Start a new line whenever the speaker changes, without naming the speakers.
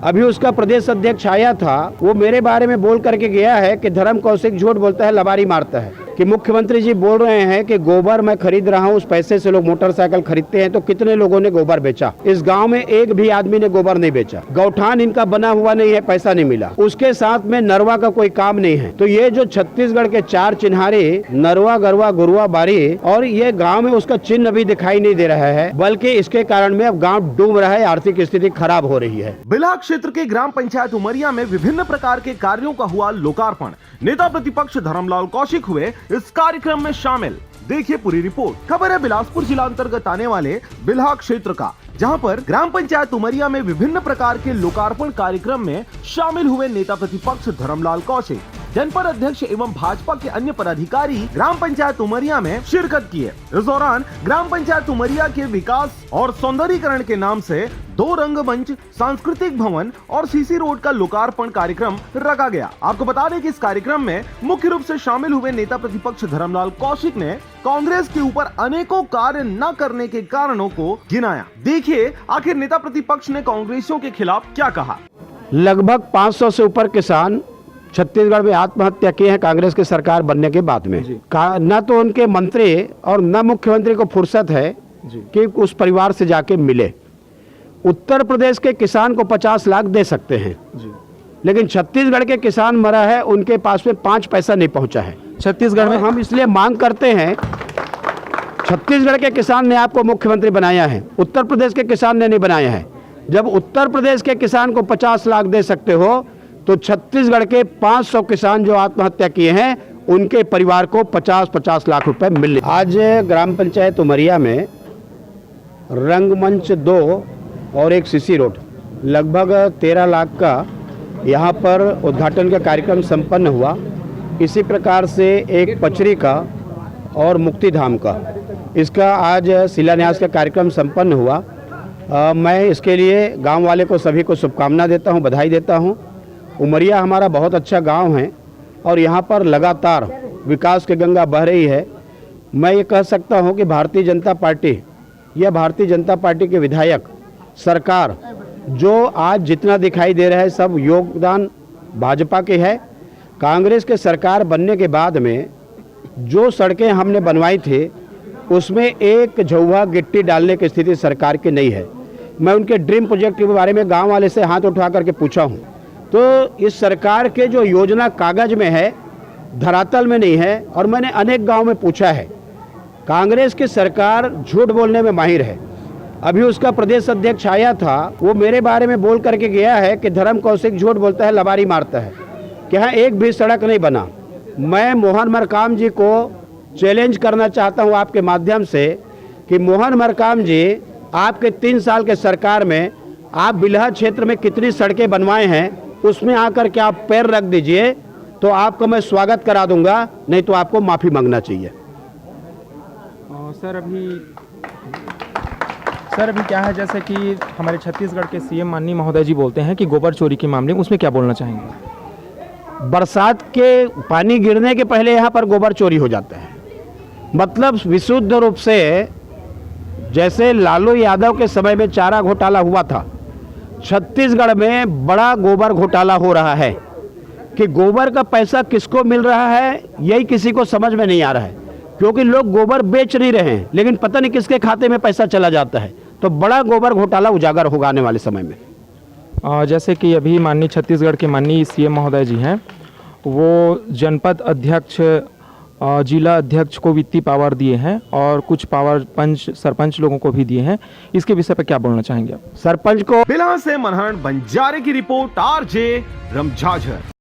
अभी उसका प्रदेश अध्यक्ष आया था, वो मेरे बारे में बोल करके गया है कि धर्म कौशिक झूठ बोलता है, लबारी मारता है। कि मुख्यमंत्री जी बोल रहे हैं कि गोबर मैं खरीद रहा हूं, उस पैसे से लोग मोटरसाइकिल खरीदते हैं, तो कितने लोगों ने गोबर बेचा? इस गांव में एक भी आदमी ने गोबर नहीं बेचा। गौठान इनका बना हुआ नहीं है, पैसा नहीं मिला। उसके साथ में नरवा का कोई काम नहीं है। तो ये जो छत्तीसगढ़ के 4 चिन्हारे नरवा, गरवा, गुरुआ, बारी, और ये गाँव में उसका चिन्ह भी दिखाई नहीं दे रहा है, बल्कि इसके कारण में अब गाँव डूब रहा है, आर्थिक स्थिति खराब हो रही है।
बिल्हा क्षेत्र के ग्राम पंचायत उमरिया में विभिन्न प्रकार के कार्यों का हुआ लोकार्पण। नेता प्रतिपक्ष धर्मलाल कौशिक हुए इस कार्यक्रम में शामिल। देखिए पूरी रिपोर्ट। खबर है बिलासपुर जिला अंतर्गत आने वाले बिल्हा क्षेत्र का, जहां पर ग्राम पंचायत उमरिया में विभिन्न प्रकार के लोकार्पण कार्यक्रम में शामिल हुए नेता प्रतिपक्ष धर्मलाल कौशिक, जनपद अध्यक्ष एवं भाजपा के अन्य पदाधिकारी ग्राम पंचायत उमरिया में शिरकत किए। इस दौरान ग्राम पंचायत उमरिया के विकास और सौंदर्यीकरण के नाम से 2 रंगमंच, सांस्कृतिक भवन और सीसी रोड का लोकार्पण कार्यक्रम रखा गया। आपको बता दें कि इस कार्यक्रम में मुख्य रूप से शामिल हुए नेता प्रतिपक्ष धर्मलाल कौशिक ने कांग्रेस के ऊपर अनेकों कार्य न करने के कारणों को गिनाया। देखिए आखिर नेता प्रतिपक्ष ने कांग्रेसियों के खिलाफ क्या कहा।
लगभग 500 से ऊपर किसान छत्तीसगढ़ में आत्महत्या किए हैं कांग्रेस की सरकार बनने के बाद में। न तो उनके मंत्री और न मुख्यमंत्री को फुर्सत है कि उस परिवार से जाके मिले। उत्तर प्रदेश के किसान को 50 लाख दे सकते हैं, लेकिन छत्तीसगढ़ के किसान मरा है, उनके पास में 5 पैसा नहीं पहुंचा है। छत्तीसगढ़ में हम इसलिए मांग करते हैं, छत्तीसगढ़ के किसान ने आपको मुख्यमंत्री बनाया है, उत्तर प्रदेश के किसान ने नहीं बनाया है। जब उत्तर प्रदेश के किसान को 50 लाख दे सकते हो, तो छत्तीसगढ़ के 500 किसान जो आत्महत्या किए हैं, उनके परिवार को 50-50 लाख रुपए मिले। आज ग्राम पंचायत उमरिया में रंगमंच 2 और एक सीसी रोड, लगभग 13 लाख का यहाँ पर उद्घाटन का कार्यक्रम संपन्न हुआ। इसी प्रकार से एक पचरी का और मुक्तिधाम का, इसका आज शिलान्यास का कार्यक्रम संपन्न हुआ। मैं इसके लिए गांव वाले को सभी को शुभकामना देता हूं, बधाई देता हूं। उमरिया हमारा बहुत अच्छा गांव है और यहाँ पर लगातार विकास की गंगा बह रही है। मैं ये कह सकता हूं कि भारतीय जनता पार्टी या भारतीय जनता पार्टी के विधायक, सरकार जो आज जितना दिखाई दे रहा है, सब योगदान भाजपा के है। कांग्रेस के सरकार बनने के बाद में जो सड़कें हमने बनवाई थी, उसमें एक झौवा गिट्टी डालने की स्थिति सरकार की नहीं है। मैं उनके ड्रीम प्रोजेक्ट के बारे में गांव वाले से हाथ उठा करके पूछा हूं, तो इस सरकार के जो योजना कागज में है, धरातल में नहीं है। और मैंने अनेक गांव में पूछा है, कांग्रेस की सरकार झूठ बोलने में माहिर है। अभी उसका प्रदेश अध्यक्ष आया था, वो मेरे बारे में बोल करके गया है कि धर्म कौशिक झूठ बोलता है, लबारी मारता है, कि हाँ एक भी सड़क नहीं बना। मैं मोहन मरकाम जी को चैलेंज करना चाहता हूँ आपके माध्यम से कि मोहन मरकाम जी, आपके 3 साल के सरकार में आप बिल्हा क्षेत्र में कितनी सड़कें बनवाए हैं, उसमें आकर के आप पैर रख दीजिए, तो आपका मैं स्वागत करा दूंगा, नहीं तो आपको माफ़ी मांगना चाहिए।
सर अभी क्या है, जैसे कि हमारे छत्तीसगढ़ के सीएम माननीय महोदय जी बोलते हैं कि गोबर चोरी के मामले में, उसमें क्या बोलना चाहेंगे।
बरसात के पानी गिरने के पहले यहाँ पर गोबर चोरी हो जाता है। मतलब विशुद्ध रूप से जैसे लालू यादव के समय में चारा घोटाला हुआ था, छत्तीसगढ़ में बड़ा गोबर घोटाला हो रहा है। कि गोबर का पैसा किसको मिल रहा है, यही किसी को समझ में नहीं आ रहा है, क्योंकि लोग गोबर बेच नहीं रहे हैं, लेकिन पता नहीं किसके खाते में पैसा चला जाता है। तो बड़ा गोबर घोटाला उजागर होगा आने वाले समय में।
जैसे कि अभी माननीय छत्तीसगढ़ के माननीय सीएम महोदय जी हैं, वो जनपद अध्यक्ष, जिला अध्यक्ष को वित्तीय पावर दिए हैं और कुछ पावर सरपंच लोगों को भी दिए हैं। इसके विषय पर क्या बोलना चाहेंगे आप।
सरपंच को
बिल्हा से मनहर बंजारे की रिपोर्ट, RJ रमझाझर।